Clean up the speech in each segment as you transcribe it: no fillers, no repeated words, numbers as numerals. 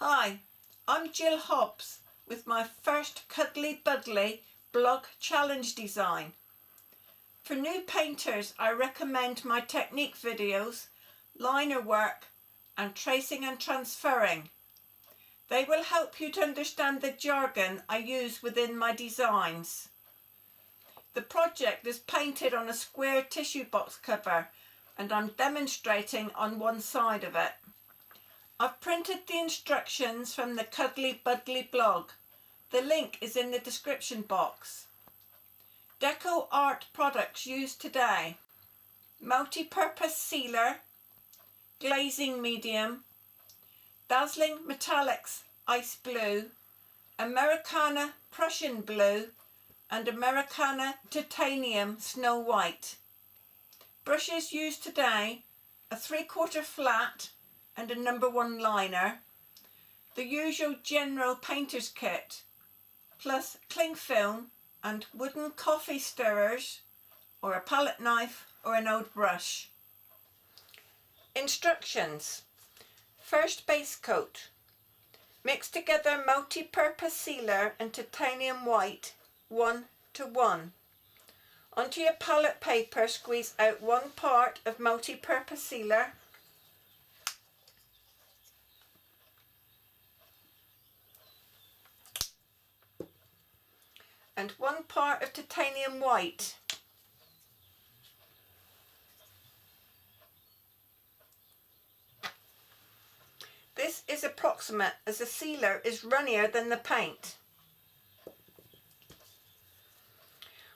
Hi, I'm Gill Hobbs with my first Cuddly Buddly blog challenge design. For new painters, I recommend my technique videos, Linerwork and tracing and transferring. They will help you to understand the jargon I use within my designs. The project is painted on a square tissue box cover and I'm demonstrating on one side of it. I've printed the instructions from the Cuddly Buddly blog. The link is in the description box. Deco art products used today: multi-purpose sealer, glazing medium, dazzling metallics ice blue, Americana Prussian blue and Americana titanium snow white. Brushes used today: a 3/4 flat and a No. 1 liner, the usual general painter's kit, plus cling film and wooden coffee stirrers or a palette knife or an old brush. Instructions: first base coat. Mix together multi-purpose sealer and titanium white 1:1. Onto your palette paper, squeeze out 1 part of multi-purpose sealer and 1 part of titanium white. This is approximate as the sealer is runnier than the paint.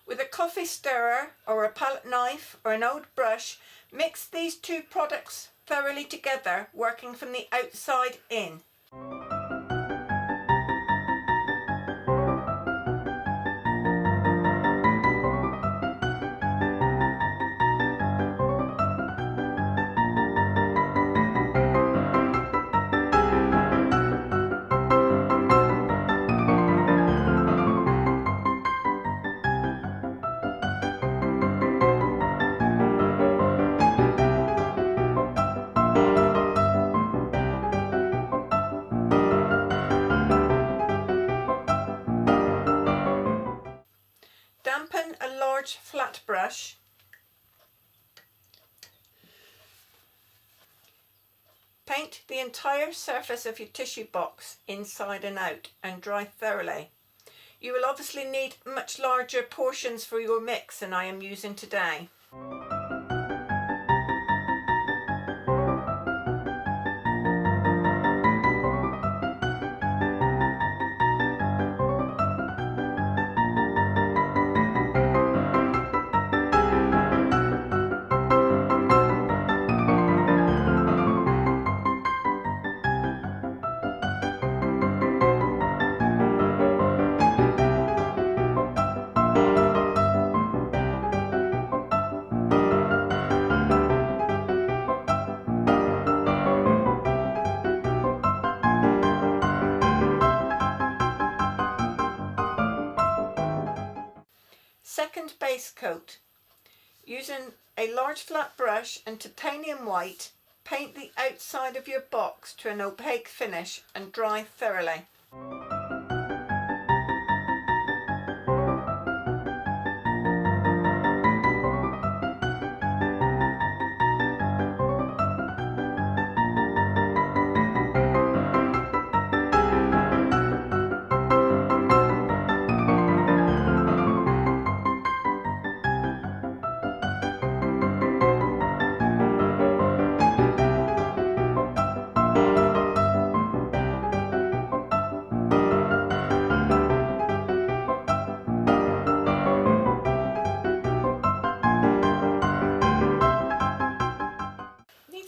With a coffee stirrer or a palette knife or an old brush, mix these two products thoroughly together, working from the outside in. Dampen a large flat brush. Paint the entire surface of your tissue box inside and out and dry thoroughly. You will obviously need much larger portions for your mix than I am using today. Second base coat. Using a large flat brush and titanium white, paint the outside of your box to an opaque finish and dry thoroughly.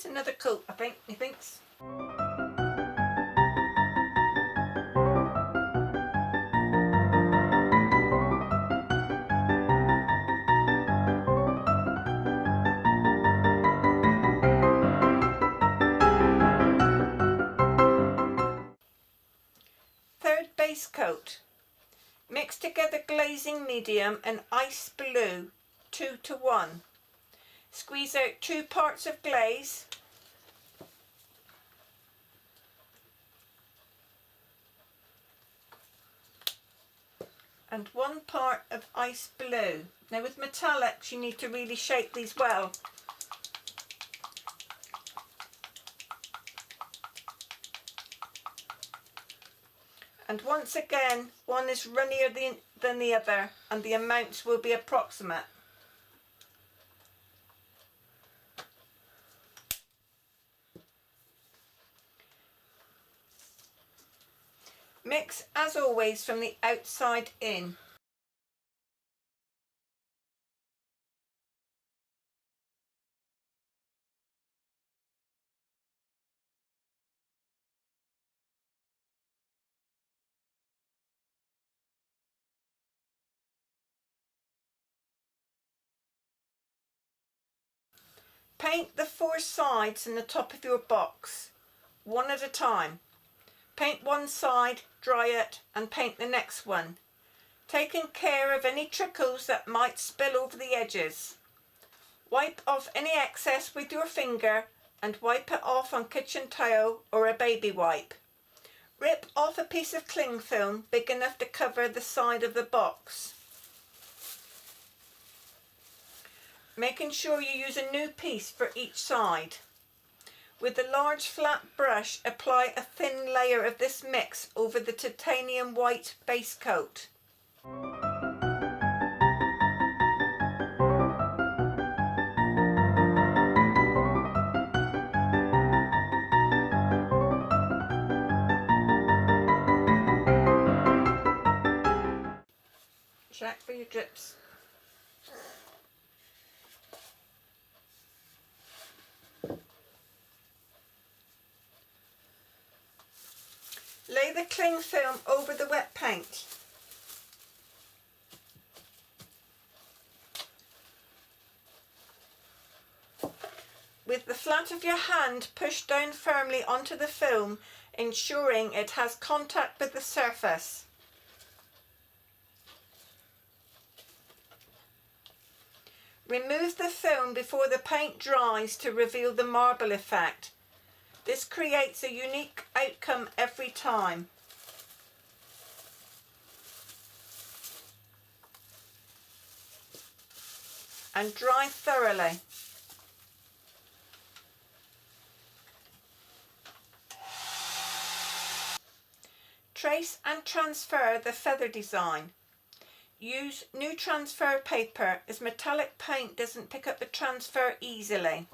Another coat, I think, he thinks. Third base coat. Mix together glazing medium and ice blue 2:1. Squeeze out 2 parts of glaze and 1 part of ice blue. Now with metallics you need to really shake these well. And once again, one is runnier than the other, and the amounts will be approximate. Mix as always from the outside in. Paint the 4 sides and the top of your box, one at a time. Paint one side, dry it, and paint the next one, taking care of any trickles that might spill over the edges. Wipe off any excess with your finger and wipe it off on kitchen towel or a baby wipe. Rip off a piece of cling film big enough to cover the side of the box, making sure you use a new piece for each side. With a large flat brush, apply a thin layer of this mix over the titanium white base coat. Check for your drips. Lay the cling film over the wet paint. With the flat of your hand, push down firmly onto the film, ensuring it has contact with the surface. Remove the film before the paint dries to reveal the marble effect. This creates a unique outcome every time. And dry thoroughly. Trace and transfer the feather design. Use new transfer paper as metallic paint doesn't pick up the transfer easily.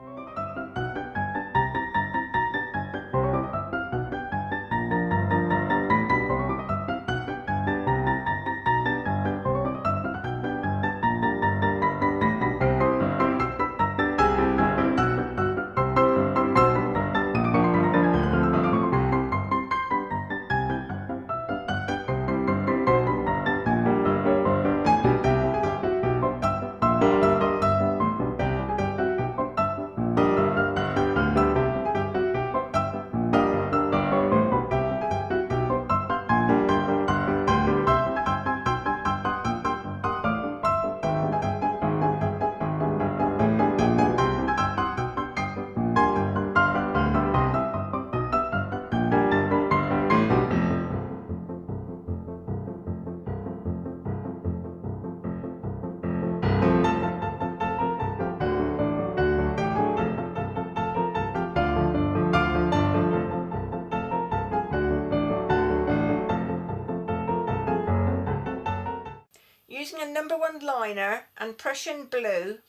Using a No. 1 liner and Prussian blue,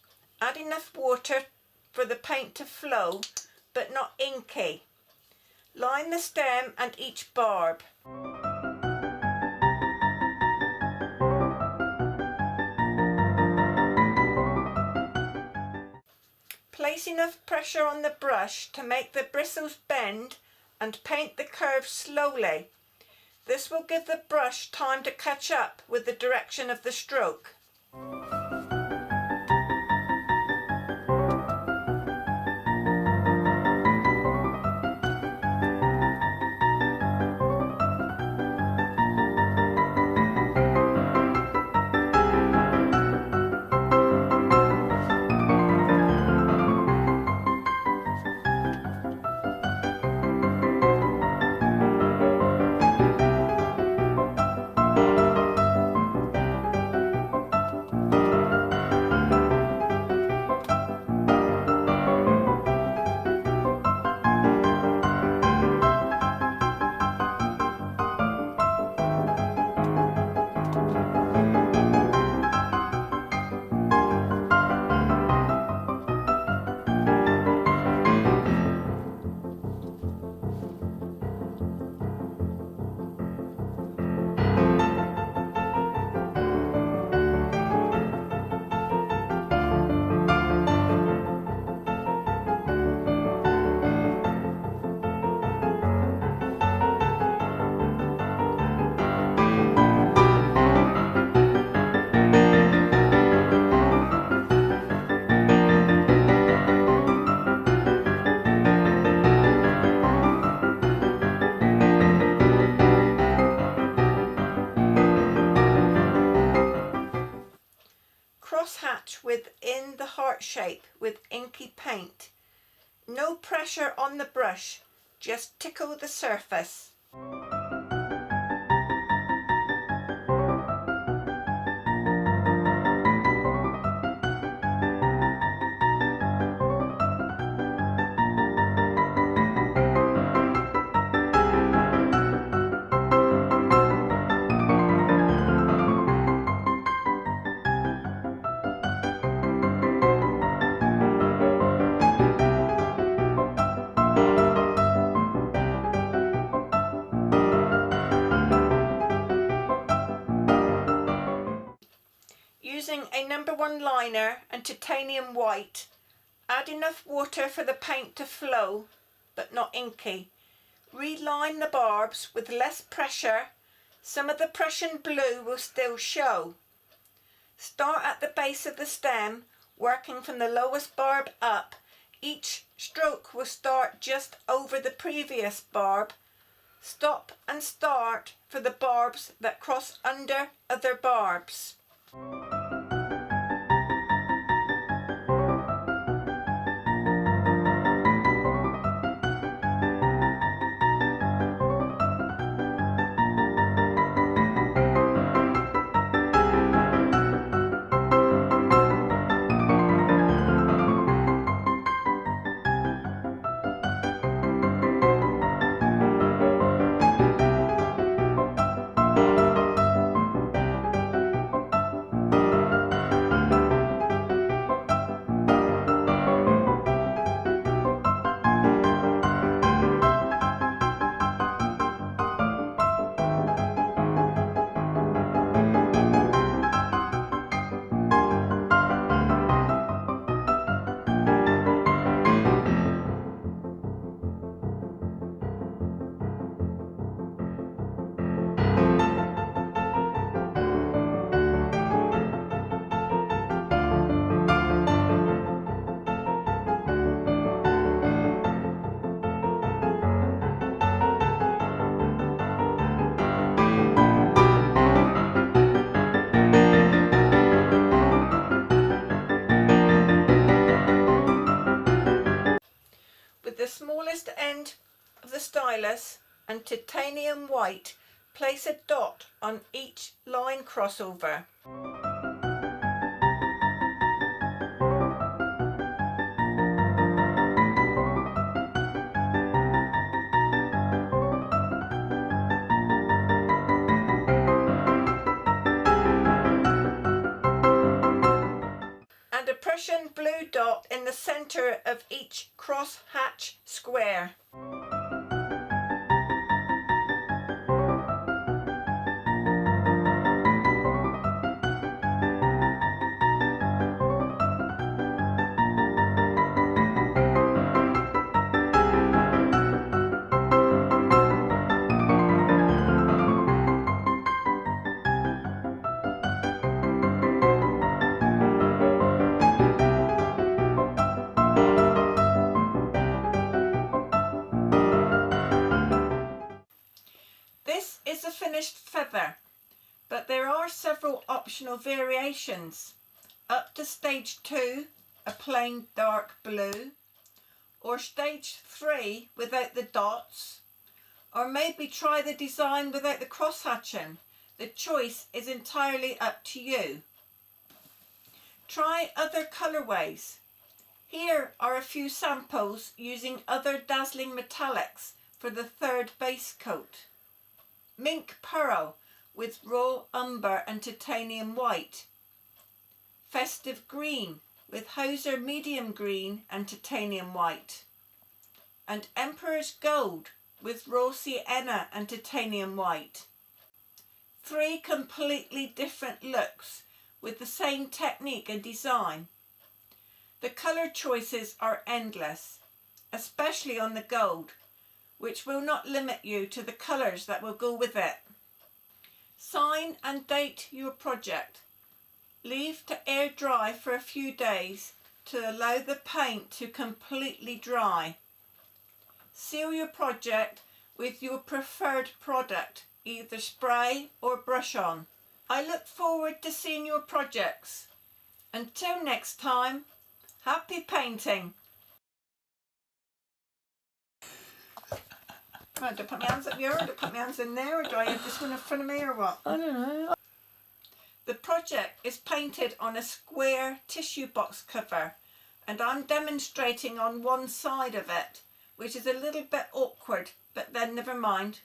add enough water for the paint to flow, but not inky. Line the stem and each barb. Place enough pressure on the brush to make the bristles bend and paint the curves slowly. This will give the brush time to catch up with the direction of the stroke. within the heart shape with inky paint. No pressure on the brush, just tickle the surface. Using a No. 1 liner and titanium white, add enough water for the paint to flow, but not inky. Reline the barbs with less pressure. Some of the Prussian blue will still show. Start at the base of the stem, working from the lowest barb up. Each stroke will start just over the previous barb. Stop and start for the barbs that cross under other barbs. The smallest end of the stylus and titanium white, place a dot on each line crossover. And a Prussian blue dot in the centre of each cross-hatch square. This is a finished feather, but there are several optional variations. Up to stage 2, a plain dark blue, or stage 3 without the dots, or maybe try the design without the cross-hatching. The choice is entirely up to you. Try other colourways. Here are a few samples using other dazzling metallics for the third base coat. Mink Pearl with raw umber and titanium white. Festive Green with Hauser medium green and titanium white. And Emperor's Gold with raw sienna and titanium white. 3 completely different looks with the same technique and design. The colour choices are endless, especially on the gold, which will not limit you to the colours that will go with it. Sign and date your project. Leave to air dry for a few days to allow the paint to completely dry. Seal your project with your preferred product, either spray or brush on. I look forward to seeing your projects Until next time, happy painting. Right, do I put my hands up here, or do I put my hands in there, or do I have this one in front of me, or what? I don't know. The project is painted on a square tissue box cover, and I'm demonstrating on one side of it, which is a little bit awkward, but then never mind.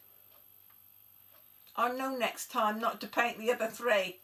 I'll know next time not to paint the other three.